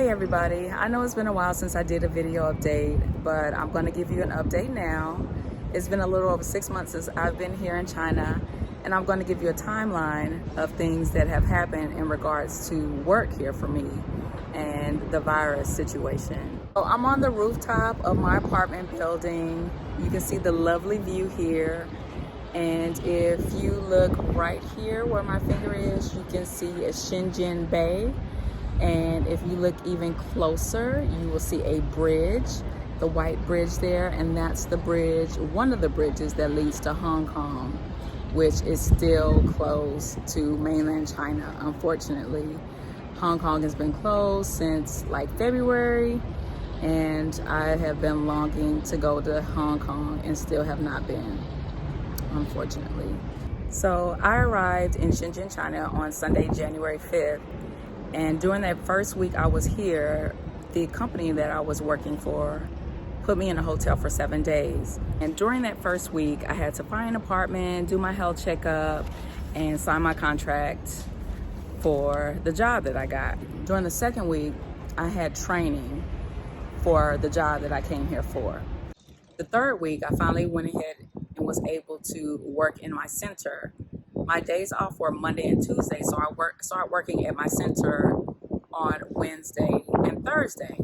Hey everybody, I know it's been a while since I did a video update, but I'm going to give you an update now. It's been a little over 6 months since I've been here in China, and I'm going to give you a timeline of things that have happened in regards to work here for me and the virus situation. So I'm on the rooftop of my apartment building. You can see the lovely view here. And if you look right here where my finger is, you can see a Shenzhen Bay. And if you look even closer, you will see a bridge, the white bridge there, and that's the bridge, one of the bridges that leads to Hong Kong, which is still closed to mainland China, unfortunately. Hong Kong has been closed since like February, and I have been longing to go to Hong Kong and still have not been, unfortunately. So I arrived in Shenzhen, China on Sunday, January 5th. And during that first week I was here, the company that I was working for put me in a hotel for 7 days. And during that first week, I had to find an apartment, do my health checkup, and sign my contract for the job that I got. During the second week, I had training for the job that I came here for. The third week, I finally went ahead and was able to work in my center. My days off were Monday and Tuesday, so I started working at my center on Wednesday and Thursday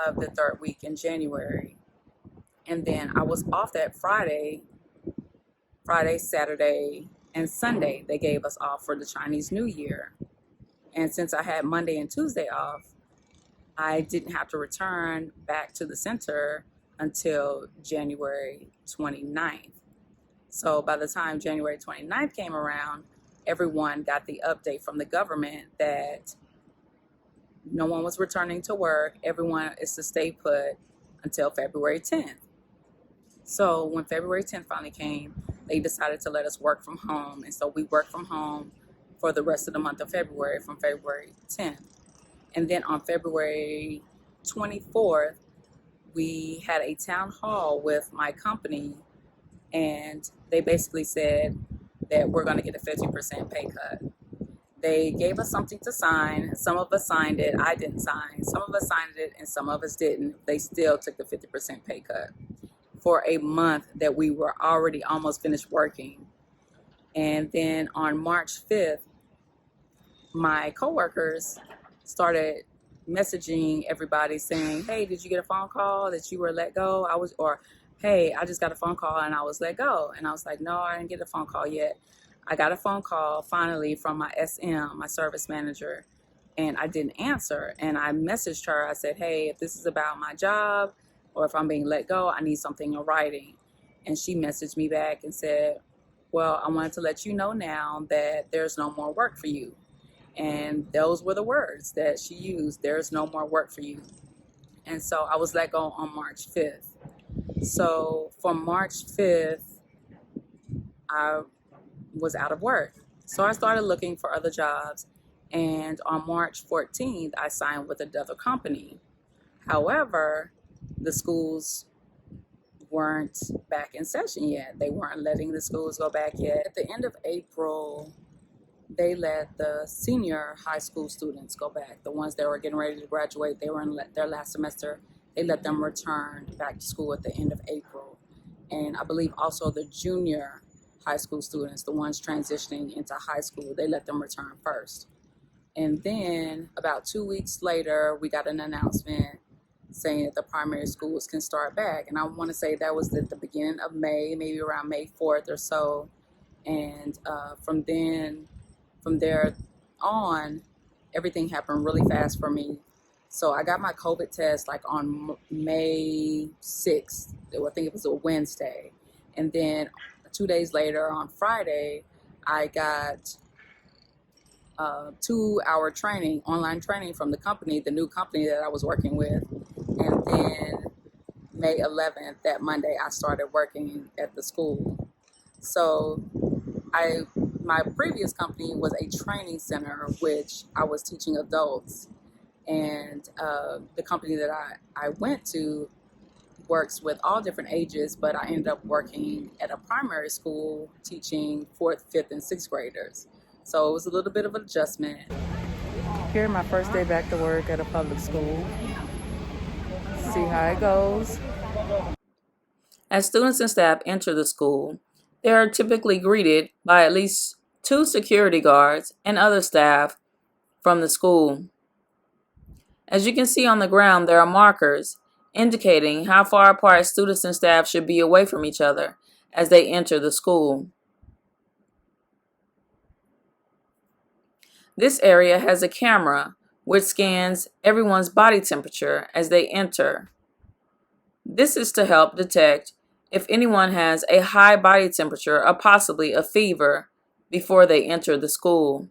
of the third week in January. And then I was off that Friday, Saturday, and Sunday. They gave us off for the Chinese New Year. And since I had Monday and Tuesday off, I didn't have to return back to the center until January 29th. So by the time January 29th came around, everyone got the update from the government that no one was returning to work. Everyone is to stay put until February 10th. So when February 10th finally came, they decided to let us work from home. And so we worked from home for the rest of the month of February, from February 10th. And then on February 24th, we had a town hall with my company, and they basically said that we're going to get a 50% pay cut. They gave us something to sign. Some of us signed it. I didn't sign. Some of us signed it and some of us didn't. They still took the 50% pay cut for a month that we were already almost finished working. And then on March 5th, my coworkers started messaging everybody saying, hey, did you get a phone call that you were let go? Hey, I just got a phone call and I was let go. And I was like, no, I didn't get a phone call yet. I got a phone call finally from my SM, my service manager, and I didn't answer. And I messaged her. I said, hey, if this is about my job or if I'm being let go, I need something in writing. And she messaged me back and said, well, I wanted to let you know now that there's no more work for you. And those were the words that she used. There's no more work for you. And so I was let go on March 5th. So from March 5th, I was out of work. So I started looking for other jobs. And on March 14th, I signed with another company. However, the schools weren't back in session yet. They weren't letting the schools go back yet. At the end of April, they let the senior high school students go back. The ones that were getting ready to graduate, they were in their last semester. They let them return back to school at the end of April. And I believe also the junior high school students, the ones transitioning into high school, they let them return first. And then about 2 weeks later, we got an announcement saying that the primary schools can start back. And I want to say that was at the beginning of May, maybe around May 4th or so. And from there on, everything happened really fast for me. So I got my COVID test like on May 6th. I think it was a Wednesday. And then 2 days later on Friday, I got 2-hour training, online training from the company, the new company that I was working with. And then May 11th, that Monday, I started working at the school. So my previous company was a training center, which I was teaching adults. And the company that I went to works with all different ages, but I ended up working at a primary school teaching 4th, 5th, and 6th graders. So it was a little bit of an adjustment. Here, my first day back to work at a public school. See how it goes. As students and staff enter the school, they are typically greeted by at least 2 security guards and other staff from the school. As you can see on the ground, there are markers indicating how far apart students and staff should be away from each other as they enter the school. This area has a camera which scans everyone's body temperature as they enter. This is to help detect if anyone has a high body temperature or possibly a fever before they enter the school.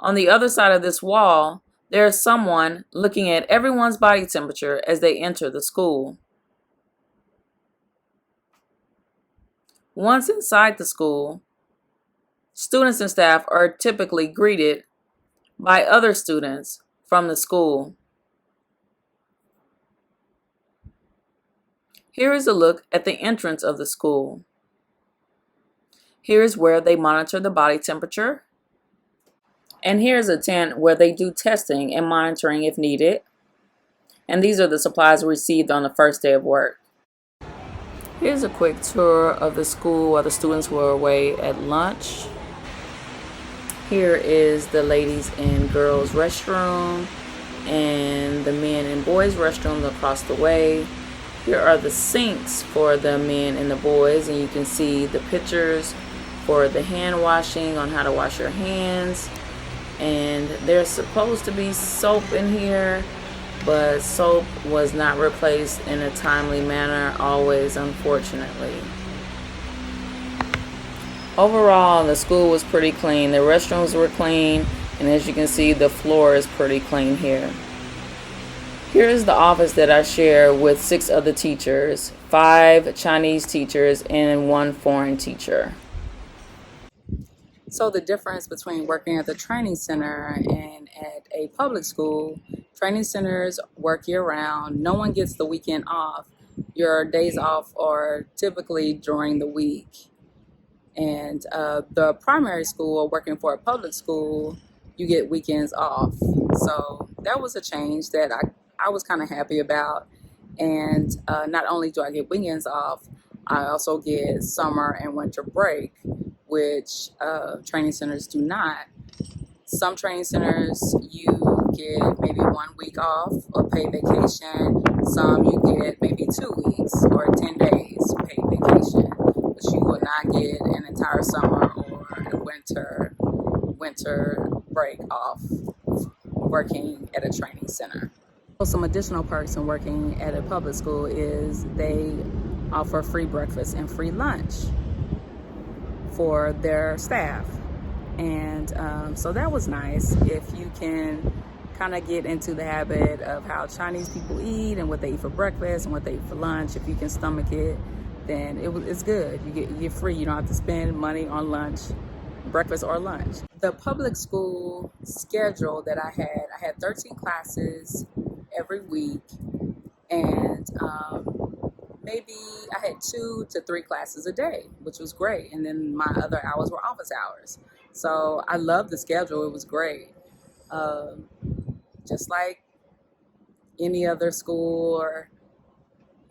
On the other side of this wall, there is someone looking at everyone's body temperature as they enter the school. Once inside the school, students and staff are typically greeted by other students from the school. Here is a look at the entrance of the school. Here is where they monitor the body temperature. And here's a tent where they do testing and monitoring if needed. And these are the supplies received on the first day of work. Here's a quick tour of the school while the students were away at lunch. Here is the ladies and girls restroom and the men and boys restrooms across the way. Here are the sinks for the men and the boys, and you can see the pictures for the hand washing on how to wash your hands. And there's supposed to be soap in here, but soap was not replaced in a timely manner always, unfortunately. Overall, the school was pretty clean. The restrooms were clean, and as you can see, the floor is pretty clean here. Here is the office that I share with 6 other teachers, 5 Chinese teachers and 1 foreign teacher. So the difference between working at the training center and at a public school, training centers work year-round. No one gets the weekend off. Your days off are typically during the week. And the primary school, working for a public school, you get weekends off. So that was a change that I was kind of happy about. And not only do I get weekends off, I also get summer and winter break, which training centers do not. Some training centers you get maybe 1 week off or paid vacation. Some you get maybe 2 weeks or 10 days paid vacation, but you will not get an entire summer or a winter break off working at a training center. So some additional perks in working at a public school is they offer free breakfast and free lunch for their staff. And so that was nice. If you can kind of get into the habit of how Chinese people eat and what they eat for breakfast and what they eat for lunch, if you can stomach it, then it's good. You get free. You don't have to spend money on lunch, breakfast or lunch. The public school schedule that I had 13 classes every week, and maybe I had 2 to 3 classes a day, which was great. And then my other hours were office hours. So I loved the schedule. It was great. Just like any other school or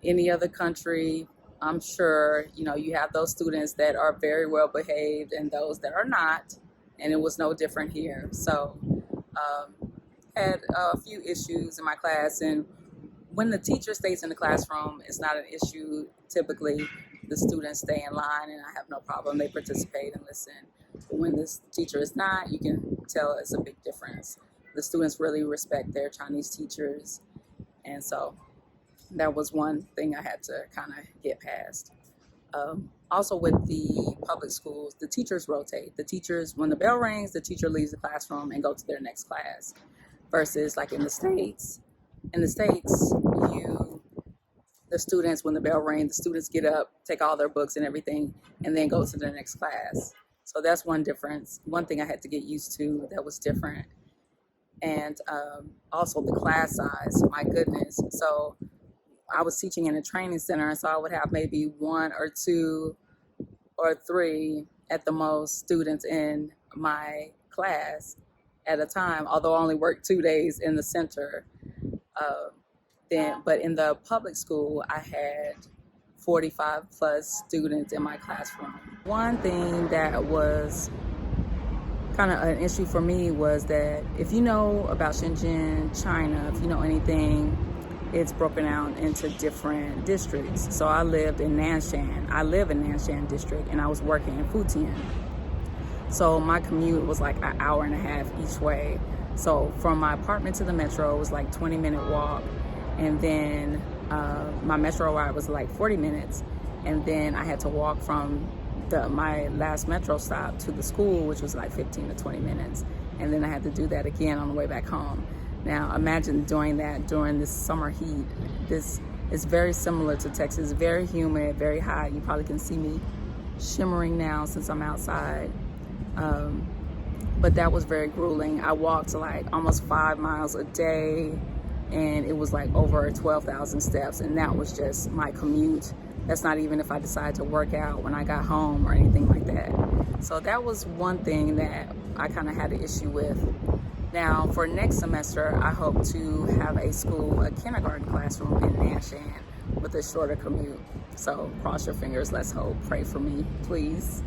any other country, I'm sure, you have those students that are very well behaved and those that are not. And it was no different here. So had a few issues in my class, and when the teacher stays in the classroom, it's not an issue. Typically, the students stay in line, and I have no problem. They participate and listen. But when this teacher is not, you can tell it's a big difference. The students really respect their Chinese teachers, and so that was one thing I had to kind of get past. Also with the public schools, the teachers rotate. The teachers, when the bell rings, the teacher leaves the classroom and goes to their next class. Versus like in the States, the students, when the bell rings, the students get up, take all their books and everything, and then go to the next class. So that's one difference. One thing I had to get used to that was different. And also the class size, my goodness. So I was teaching in a training center, so I would have maybe 1 or 2 or 3 at the most students in my class. at a time, although I only worked 2 days in the center. Uh, but in the public school, I had 45 plus students in my classroom. One thing that was kind of an issue for me was that if you know about Shenzhen, China, if you know anything, it's broken out into different districts. So I lived in Nanshan. I live in Nanshan district, and I was working in Futian. So my commute was like an hour and a half each way. So from my apartment to the metro, it was like 20-minute walk. And then my metro ride was like 40 minutes. And then I had to walk from my last metro stop to the school, which was like 15 to 20 minutes. And then I had to do that again on the way back home. Now imagine doing that during this summer heat. This is very similar to Texas, very humid, very hot. You probably can see me shimmering now since I'm outside. But that was very grueling. I walked like almost 5 miles a day, and it was like over 12,000 steps, and that was just my commute. That's not even if I decided to work out when I got home or anything like that. So that was one thing that I kind of had an issue with. Now for next semester, I hope to have a kindergarten classroom in Nanshan with a shorter commute. So cross your fingers, let's hope, pray for me, please.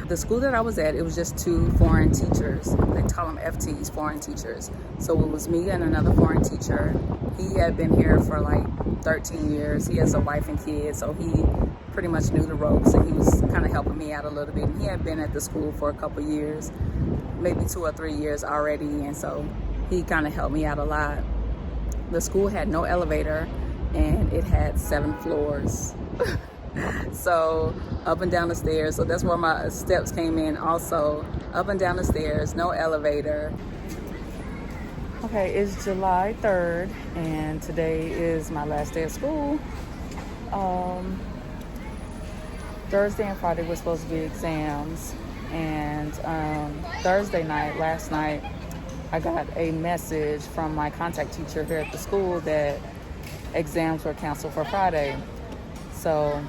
The school that I was at, it was just 2 foreign teachers. They call them FTs, foreign teachers. So it was me and another foreign teacher. He had been here for like 13 years. He has a wife and kids, so he pretty much knew the ropes, and he was kind of helping me out a little bit. And he had been at the school for a couple years, maybe 2 or 3 years already, and so he kind of helped me out a lot. The school had no elevator, and it had 7 floors. So up and down the stairs, so that's where my steps came in also. Up and down the stairs, no elevator. Okay, it's July 3rd, and today is my last day of school. Thursday and Friday were supposed to be exams, and Thursday night, last night, I got a message from my contact teacher here at the school that exams were canceled for Friday. So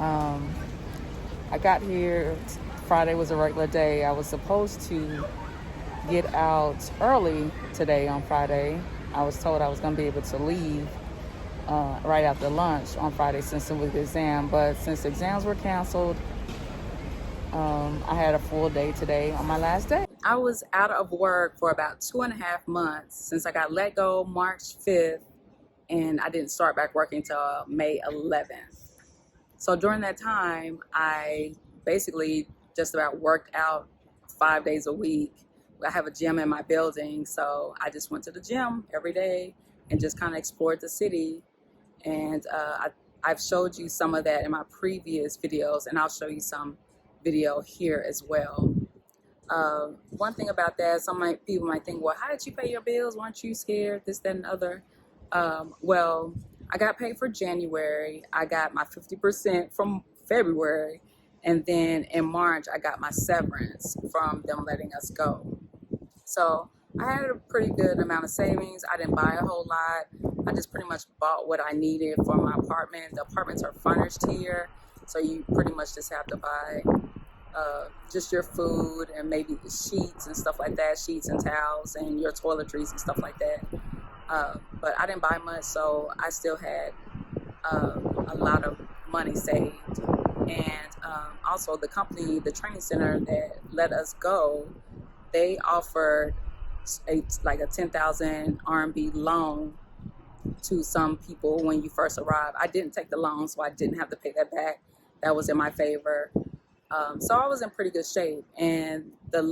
I got here, Friday was a regular day. I was supposed to get out early today on Friday. I was told I was going to be able to leave right after lunch on Friday since it was the exam. But since the exams were canceled, I had a full day today on my last day. I was out of work for about 2.5 months since I got let go March 5th, and I didn't start back working until May 11th. So during that time, I basically just about worked out 5 days a week. I have a gym in my building, so I just went to the gym every day and just kind of explored the city. And I've showed you some of that in my previous videos, and I'll show you some video here as well. One thing about that, people might think, well, how did you pay your bills? Weren't you scared? This, that, and the other. Well, I got paid for January. I got my 50% from February. And then in March, I got my severance from them letting us go. So I had a pretty good amount of savings. I didn't buy a whole lot. I just pretty much bought what I needed for my apartment. The apartments are furnished here, so you pretty much just have to buy just your food and maybe the sheets and stuff like that, sheets and towels and your toiletries and stuff like that. But I didn't buy much, so I still had a lot of money saved. And also the company, the training center that let us go, they offered like a 10,000 RMB loan to some people when you first arrive. I didn't take the loan, so I didn't have to pay that back. That was in my favor. So I was in pretty good shape. And the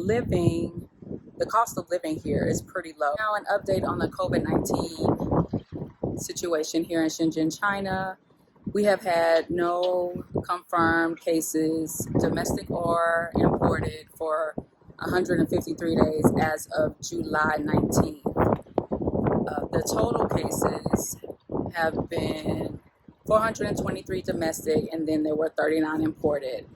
cost of living here is pretty low. Now an update on the COVID-19 situation here in Shenzhen, China. We have had no confirmed cases, domestic or imported, for 153 days as of July 19th. The total cases have been 423 domestic, and then there were 39 imported.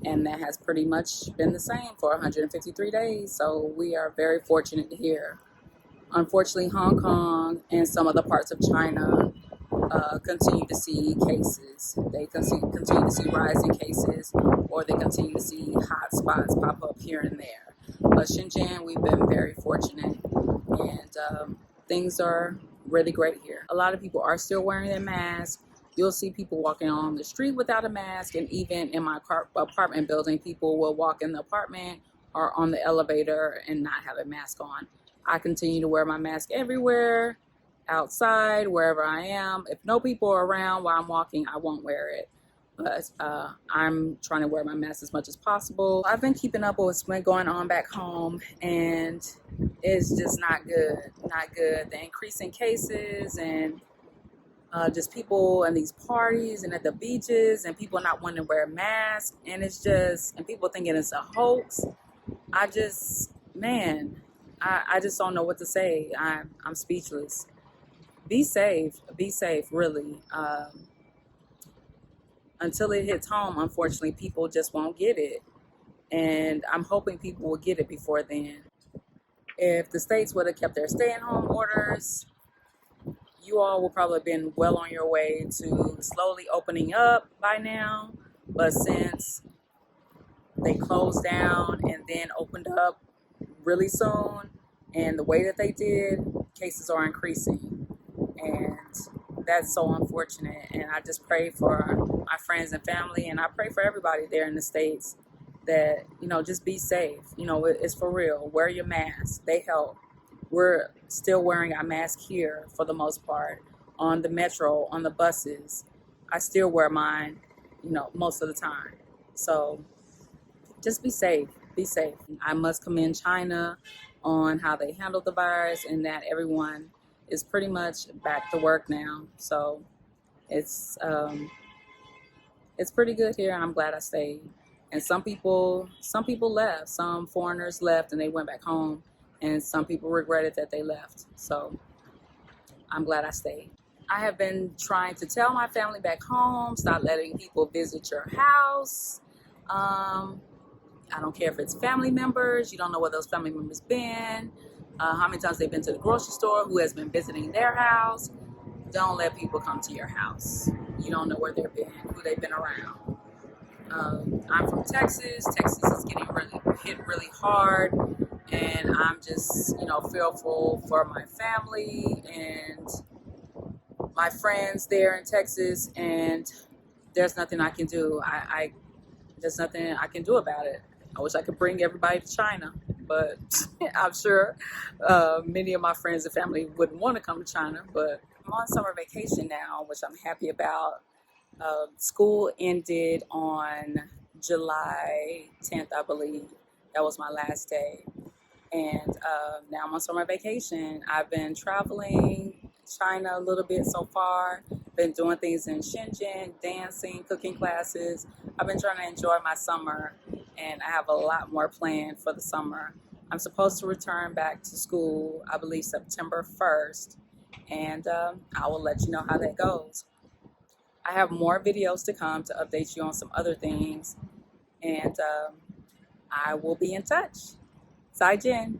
And that has pretty much been the same for 153 days. So we are very fortunate here. Unfortunately, Hong Kong and some other parts of China continue to see cases. They continue to see rising cases, or they continue to see hot spots pop up here and there. But Shenzhen, we've been very fortunate, and things are really great here. A lot of people are still wearing their masks. You'll see people walking on the street without a mask, and even in my apartment building, people will walk in the apartment or on the elevator and not have a mask on. I continue to wear my mask everywhere, outside, wherever I am. If no people are around while I'm walking, I won't wear it. But I'm trying to wear my mask as much as possible. I've been keeping up with what's been going on back home, and it's just not good. Not good. The increasing cases and just people and these parties and at the beaches and people not wanting to wear masks, and it's just, and people thinking it's a hoax. I just, man, I just don't know what to say. I'm speechless. Be safe, really. Until it hits home, unfortunately, people just won't get it. And I'm hoping people will get it before then. If the states would have kept their stay-at-home orders, you all will probably have been well on your way to slowly opening up by now. But since they closed down and then opened up really soon, and the way that they did, cases are increasing. And that's so unfortunate. And I just pray for my friends and family, and I pray for everybody there in the States that, just be safe. It's for real. Wear your mask. They help. We're still wearing our mask here for the most part. On the metro, on the buses, I still wear mine, most of the time. So just be safe. Be safe. I must commend China on how they handled the virus, and that everyone is pretty much back to work now. So it's pretty good here, and I'm glad I stayed. And some people left. Some foreigners left and they went back home, and some people regretted that they left. So I'm glad I stayed. I have been trying to tell my family back home, stop letting people visit your house. I don't care if it's family members. You don't know where those family members been, how many times they've been to the grocery store, who has been visiting their house. Don't let people come to your house. You don't know where they've been, who they've been around. I'm from Texas. Texas is getting hit really hard, and I'm just, fearful for my family and my friends there in Texas, and there's nothing I can do. There's nothing I can do about it. I wish I could bring everybody to China, but I'm sure many of my friends and family wouldn't want to come to China. But I'm on summer vacation now, which I'm happy about. School ended on July 10th, I believe. That was my last day. And now I'm on summer vacation. I've been traveling China a little bit so far. Been doing things in Shenzhen, dancing, cooking classes. I've been trying to enjoy my summer, and I have a lot more planned for the summer. I'm supposed to return back to school, I believe September 1st, and I will let you know how that goes. I have more videos to come to update you on some other things, and I will be in touch. 再见。